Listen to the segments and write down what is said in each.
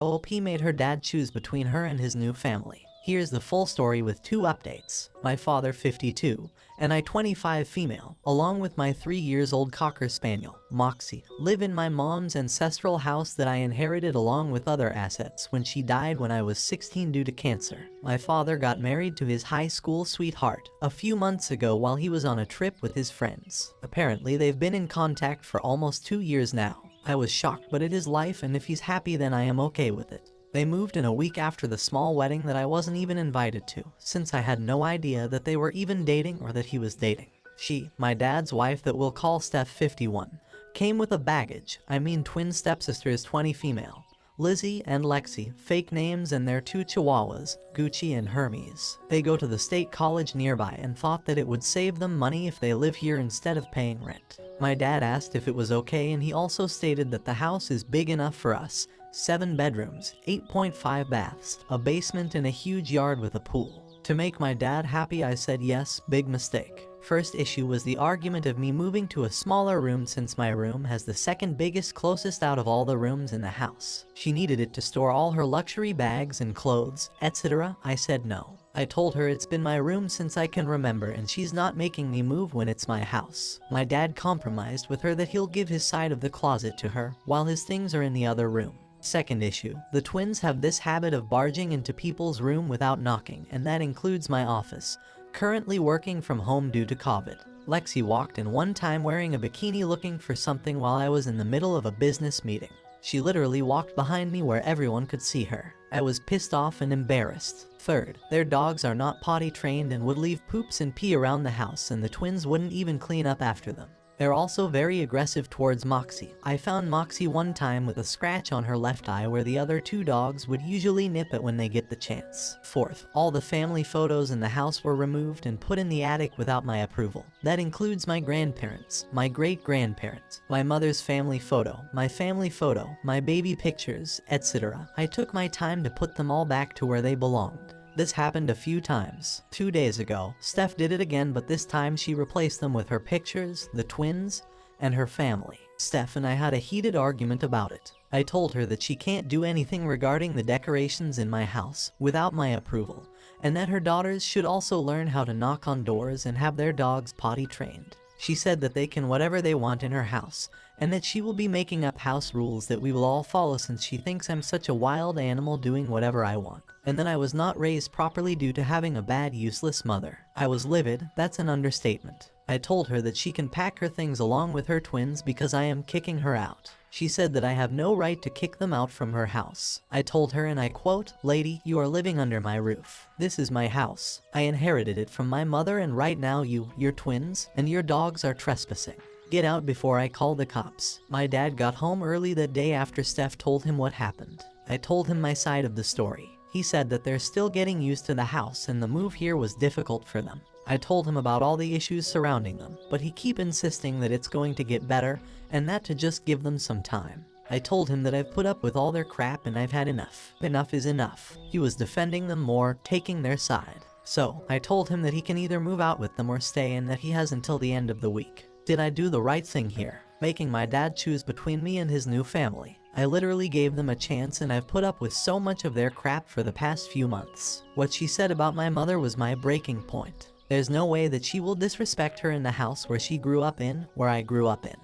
OP made her dad choose between her and his new family. Here's the full story with 2 updates. My father, 52, and I, 25 female, along with my 3 years old cocker spaniel, Moxie, live in my mom's ancestral house that I inherited along with other assets when she died when I was 16 due to cancer. My father got married to his high school sweetheart a few months ago while he was on a trip with his friends. Apparently they've been in contact for almost 2 years now. I was shocked, but it is life, and if he's happy then I am okay with it. They moved in a week after the small wedding that I wasn't even invited to, since I had no idea that they were even dating or that he was dating. She, my dad's wife that we'll call Steph, 51, came with a baggage, I mean twin stepsisters, 20 female, Lizzie and Lexi, fake names, and their 2 chihuahuas, Gucci and Hermes. They go to the state college nearby and thought that it would save them money if they live here instead of paying rent. My dad asked if it was okay, and he also stated that the house is big enough for us. 7 bedrooms, 8.5 baths, a basement, and a huge yard with a pool. To make my dad happy, I said yes. Big mistake. First issue was the argument of me moving to a smaller room since my room has the second biggest closest out of all the rooms in the house. She needed it to store all her luxury bags and clothes, etc. I said no. I told her it's been my room since I can remember and she's not making me move when it's my house. My dad compromised with her that he'll give his side of the closet to her while his things are in the other room. Second issue, the twins have this habit of barging into people's room without knocking, and that includes my office. Currently working from home due to COVID. Lexi walked in one time wearing a bikini looking for something while I was in the middle of a business meeting. She literally walked behind me where everyone could see her. I was pissed off and embarrassed. Third, their dogs are not potty trained and would leave poops and pee around the house, and the twins wouldn't even clean up after them. They're also very aggressive towards Moxie. I found Moxie one time with a scratch on her left eye where the other 2 dogs would usually nip it when they get the chance. Fourth, all the family photos in the house were removed and put in the attic without my approval. That includes my grandparents, my great-grandparents, my mother's family photo, my baby pictures, etc. I took my time to put them all back to where they belonged. This happened a few times. 2 days ago, Steph did it again, but this time she replaced them with her pictures, the twins, and her family. Steph and I had a heated argument about it. I told her that she can't do anything regarding the decorations in my house without my approval, and that her daughters should also learn how to knock on doors and have their dogs potty trained. She said that they can whatever they want in her house, and that she will be making up house rules that we will all follow since she thinks I'm such a wild animal doing whatever I want. And then I was not raised properly due to having a bad, useless mother. I was livid, that's an understatement. I told her that she can pack her things along with her twins because I am kicking her out. She said that I have no right to kick them out from her house. I told her, and I quote, "Lady, you are living under my roof. This is my house. I inherited it from my mother, and right now you, your twins, and your dogs are trespassing. Get out before I call the cops." My dad got home early that day after Steph told him what happened. I told him my side of the story. He said that they're still getting used to the house and the move here was difficult for them. I told him about all the issues surrounding them, but he keep insisting that it's going to get better and that to just give them some time. I told him that I've put up with all their crap and I've had enough. Enough is enough. He was defending them more, taking their side. So, I told him that he can either move out with them or stay, and that he has until the end of the week. Did I do the right thing here? Making my dad choose between me and his new family. I literally gave them a chance, and I've put up with so much of their crap for the past few months. What she said about my mother was my breaking point. There's no way that she will disrespect her in the house where she grew up in, where I grew up in.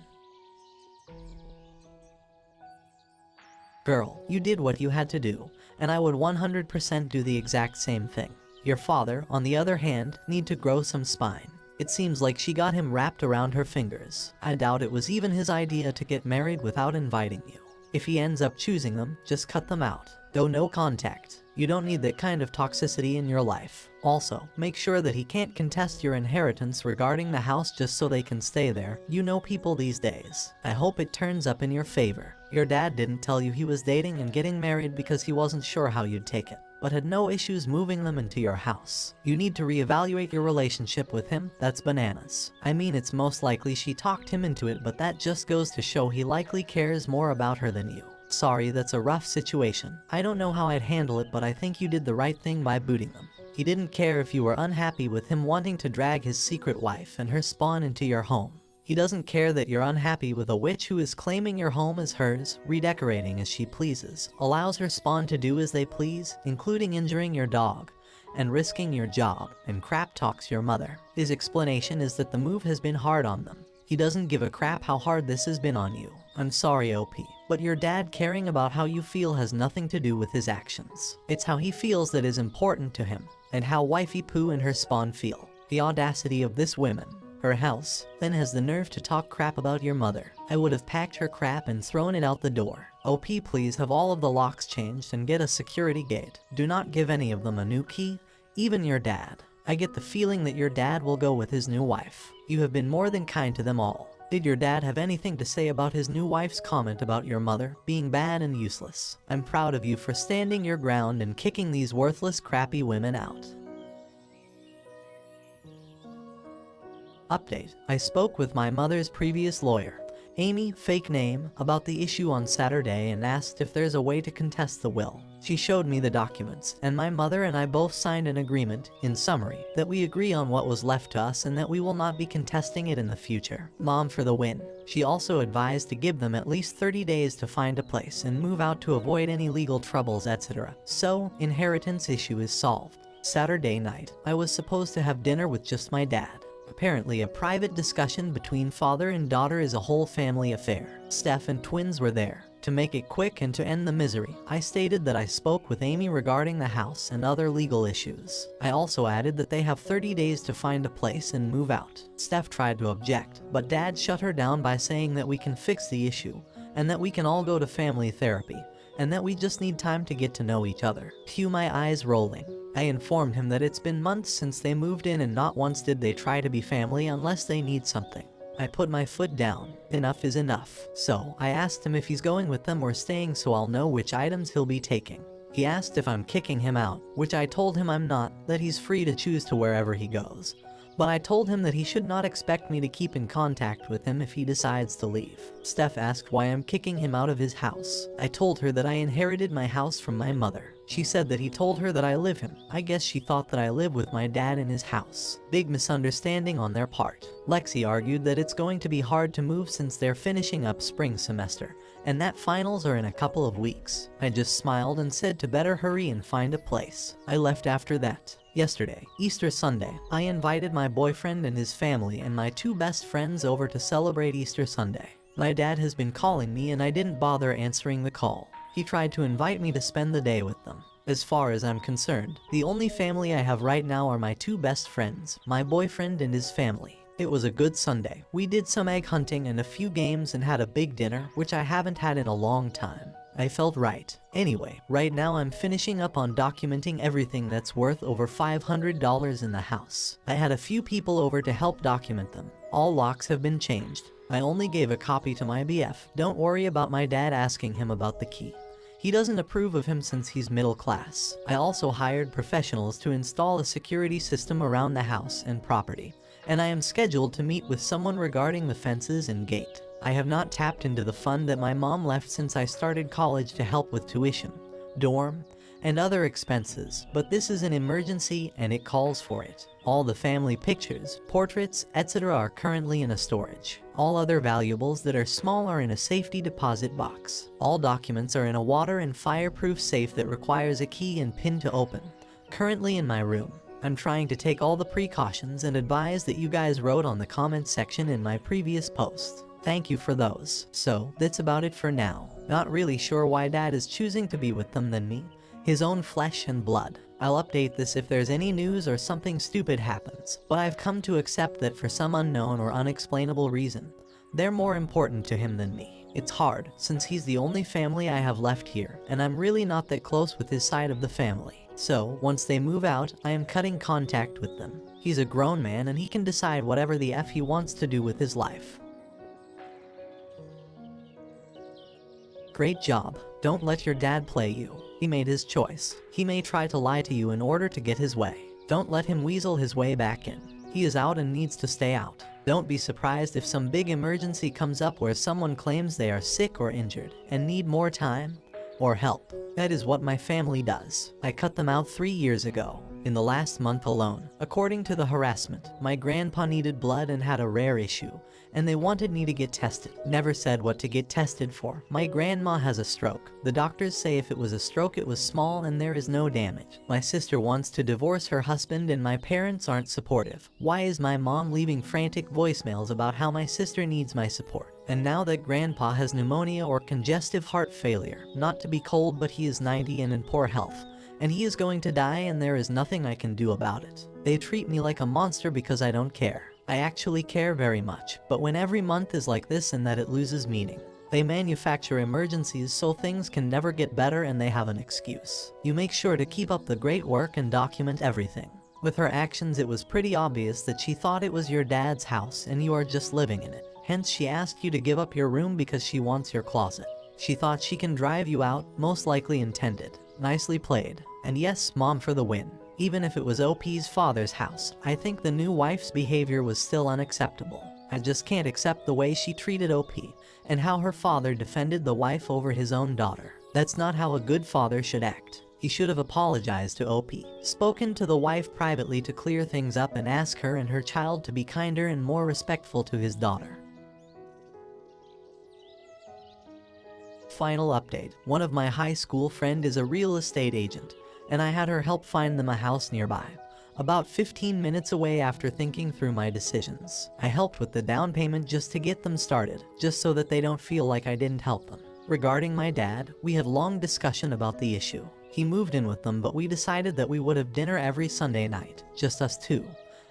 Girl, you did what you had to do, and I would 100% do the exact same thing. Your father, on the other hand, need to grow some spine. It seems like she got him wrapped around her fingers. I doubt it was even his idea to get married without inviting you. If he ends up choosing them, just cut them out. Though no contact. You don't need that kind of toxicity in your life. Also, make sure that he can't contest your inheritance regarding the house just so they can stay there. You know people these days. I hope it turns up in your favor. Your dad didn't tell you he was dating and getting married because he wasn't sure how you'd take it, but had no issues moving them into your house. You need to reevaluate your relationship with him. That's bananas. I mean, it's most likely she talked him into it, but that just goes to show he likely cares more about her than you. Sorry, that's a rough situation. I don't know how I'd handle it, but I think you did the right thing by booting them. He didn't care if you were unhappy with him wanting to drag his secret wife and her spawn into your home. He doesn't care that you're unhappy with a witch who is claiming your home as hers, redecorating as she pleases, allows her spawn to do as they please, including injuring your dog, and risking your job, and crap talks your mother. His explanation is that the move has been hard on them. He doesn't give a crap how hard this has been on you. I'm sorry, OP, but your dad caring about how you feel has nothing to do with his actions. It's how he feels that is important to him, and how wifey Pooh and her spawn feel. The audacity of this woman, her house, then has the nerve to talk crap about your mother. I would have packed her crap and thrown it out the door. OP, please have all of the locks changed and get a security gate. Do not give any of them a new key, even your dad. I get the feeling that your dad will go with his new wife. You have been more than kind to them all. Did your dad have anything to say about his new wife's comment about your mother being bad and useless? I'm proud of you for standing your ground and kicking these worthless, crappy women out. Update. I spoke with my mother's previous lawyer, Amy, fake name, about the issue on Saturday and asked if there's a way to contest the will. She showed me the documents, and my mother and I both signed an agreement, in summary, that we agree on what was left to us and that we will not be contesting it in the future. Mom for the win. She also advised to give them at least 30 days to find a place and move out to avoid any legal troubles, etc. So, inheritance issue is solved. Saturday night, I was supposed to have dinner with just my dad. Apparently, a private discussion between father and daughter is a whole family affair. Steph and twins were there. To make it quick and to end the misery, I stated that I spoke with Amy regarding the house and other legal issues. I also added that they have 30 days to find a place and move out. Steph tried to object, but Dad shut her down by saying that we can fix the issue, and that we can all go to family therapy, and that we just need time to get to know each other. Cue my eyes rolling. I informed him that it's been months since they moved in and not once did they try to be family unless they need something. I put my foot down. Enough is enough. So, I asked him if he's going with them or staying so I'll know which items he'll be taking. He asked if I'm kicking him out, which I told him I'm not, that he's free to choose to wherever he goes. But I told him that he should not expect me to keep in contact with him if he decides to leave. Steph asked why I'm kicking him out of his house. I told her that I inherited my house from my mother. She said that he told her that I live him. I guess she thought that I live with my dad in his house. Big misunderstanding on their part. Lexi argued that it's going to be hard to move since they're finishing up spring semester, and that finals are in a couple of weeks. I just smiled and said to better hurry and find a place. I left after that. Yesterday, Easter Sunday, I invited my boyfriend and his family and my two best friends over to celebrate Easter Sunday. My dad has been calling me and I didn't bother answering the call. He tried to invite me to spend the day with them. As far as I'm concerned, the only family I have right now are my two best friends, my boyfriend and his family. It was a good Sunday. We did some egg hunting and a few games and had a big dinner, which I haven't had in a long time. I felt right. Anyway, right now I'm finishing up on documenting everything that's worth over $500 in the house. I had a few people over to help document them. All locks have been changed. I only gave a copy to my BF. Don't worry about my dad asking him about the key. He doesn't approve of him since he's middle class. I also hired professionals to install a security system around the house and property, and I am scheduled to meet with someone regarding the fences and gate. I have not tapped into the fund that my mom left since I started college to help with tuition, dorm, and other expenses, but this is an emergency and it calls for it. All the family pictures, portraits, etc. are currently in a storage. All other valuables that are small are in a safety deposit box. All documents are in a water and fireproof safe that requires a key and pin to open, currently in my room. I'm trying to take all the precautions and advise that you guys wrote on the comment section in my previous post. Thank you for those. So, that's about it for now. Not really sure why Dad is choosing to be with them than me. His own flesh and blood. I'll update this if there's any news or something stupid happens, but I've come to accept that for some unknown or unexplainable reason, they're more important to him than me. It's hard, since he's the only family I have left here, and I'm really not that close with his side of the family. So, once they move out, I am cutting contact with them. He's a grown man and he can decide whatever the F he wants to do with his life. Great job. Don't let your dad play you. He made his choice. He may try to lie to you in order to get his way. Don't let him weasel his way back in. He is out and needs to stay out. Don't be surprised if some big emergency comes up where someone claims they are sick or injured and need more time or help. That is what my family does. I cut them out 3 years ago. in the last month alone. According to the harassment, my grandpa needed blood and had a rare issue, and they wanted me to get tested. Never said what to get tested for. My grandma has a stroke. The doctors say if it was a stroke it was small and there is no damage. My sister wants to divorce her husband and my parents aren't supportive. Why is my mom leaving frantic voicemails about how my sister needs my support? And now that grandpa has pneumonia or congestive heart failure, not to be cold but he is 90 and in poor health, and he is going to die and there is nothing I can do about it. They treat me like a monster because I don't care. I actually care very much, but when every month is like this and that it loses meaning. They manufacture emergencies so things can never get better and they have an excuse. You make sure to keep up the great work and document everything. With her actions it was pretty obvious that she thought it was your dad's house and you are just living in it. Hence she asked you to give up your room because she wants your closet. She thought she can drive you out, most likely intended. Nicely played. And yes, mom for the win. Even if it was OP's father's house, I think the new wife's behavior was still unacceptable. I just can't accept the way she treated OP, and how her father defended the wife over his own daughter. That's not how a good father should act. He should have apologized to OP, spoken to the wife privately to clear things up and ask her and her child to be kinder and more respectful to his daughter. Final update. One of my high school friend is a real estate agent, and I had her help find them a house nearby, about 15 minutes away. After thinking through my decisions, I helped with the down payment just to get them started, just so that they don't feel like I didn't help them. Regarding my dad, we had long discussion about the issue. He moved in with them, but we decided that we would have dinner every Sunday night, just us two,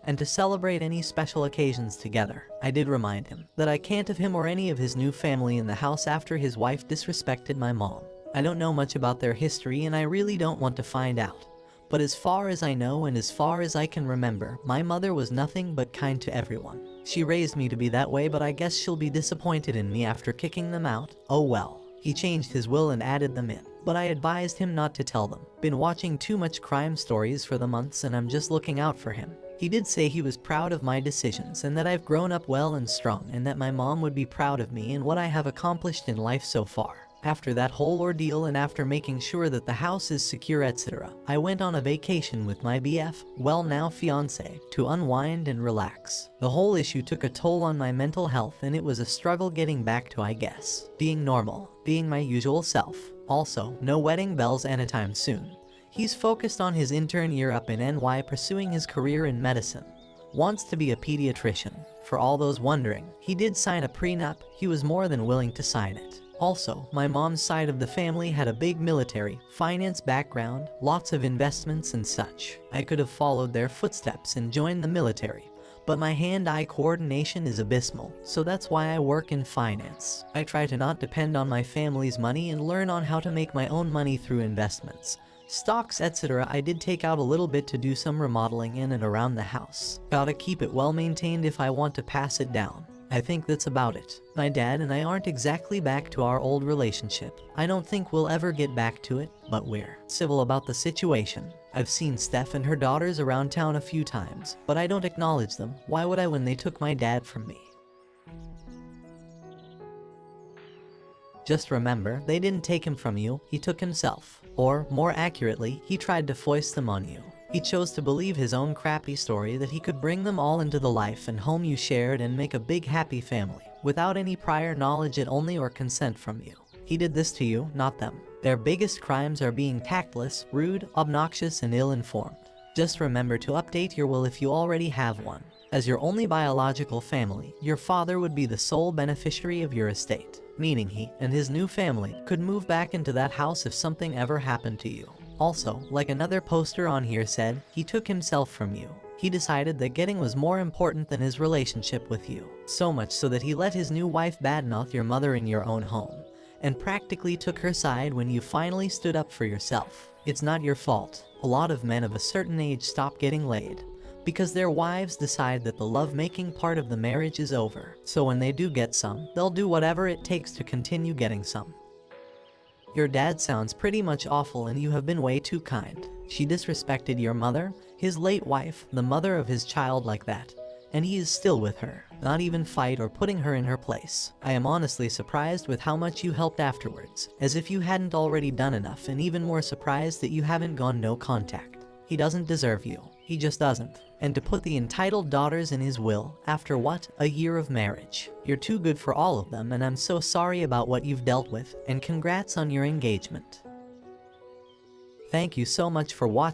and to celebrate any special occasions together. I did remind him that I can't have him or any of his new family in the house after his wife disrespected my mom. I don't know much about their history and I really don't want to find out. But as far as I know and as far as I can remember, my mother was nothing but kind to everyone. She raised me to be that way, but I guess she'll be disappointed in me after kicking them out. Oh well. He changed his will and added them in, but I advised him not to tell them. Been watching too much crime stories for the months and I'm just looking out for him. He did say he was proud of my decisions and that I've grown up well and strong and that my mom would be proud of me and what I have accomplished in life so far. After that whole ordeal and after making sure that the house is secure etc., I went on a vacation with my BF, well now fiance, to unwind and relax. The whole issue took a toll on my mental health and it was a struggle getting back to, I guess, being normal, being my usual self. Also, no wedding bells anytime soon. He's focused on his intern year up in NY pursuing his career in medicine. Wants to be a pediatrician. For all those wondering, he did sign a prenup. He was more than willing to sign it. Also, my mom's side of the family had a big military, finance background, lots of investments and such. I could have followed their footsteps and joined the military, but my hand-eye coordination is abysmal, so that's why I work in finance. I try to not depend on my family's money and learn on how to make my own money through investments, stocks etc. I did take out a little bit to do some remodeling in and around the house. Gotta keep it well maintained if I want to pass it down. I think that's about it. My dad and I aren't exactly back to our old relationship. I don't think we'll ever get back to it, but we're civil about the situation. I've seen Steph and her daughters around town a few times, but I don't acknowledge them. Why would I when they took my dad from me? Just remember, they didn't take him from you, he took himself. Or, more accurately, he tried to foist them on you. He chose to believe his own crappy story that he could bring them all into the life and home you shared and make a big happy family, without any prior knowledge at only or consent from you. He did this to you, not them. Their biggest crimes are being tactless, rude, obnoxious, and ill-informed. Just remember to update your will if you already have one. As your only biological family, your father would be the sole beneficiary of your estate, meaning he and his new family could move back into that house if something ever happened to you. Also, like another poster on here said, he took himself from you. He decided that getting was more important than his relationship with you. So much so that he let his new wife badmouth your mother in your own home, and practically took her side when you finally stood up for yourself. It's not your fault. A lot of men of a certain age stop getting laid because their wives decide that the love-making part of the marriage is over. So when they do get some, they'll do whatever it takes to continue getting some. Your dad sounds pretty much awful and you have been way too kind. She disrespected your mother, his late wife, the mother of his child like that, and he is still with her, not even fight or putting her in her place. I am honestly surprised with how much you helped afterwards, as if you hadn't already done enough, and even more surprised that you haven't gone no contact. He doesn't deserve you. He just doesn't. And to put the entitled daughters in his will after what? A year of marriage. You're too good for all of them, and I'm so sorry about what you've dealt with, and congrats on your engagement. Thank you so much for watching.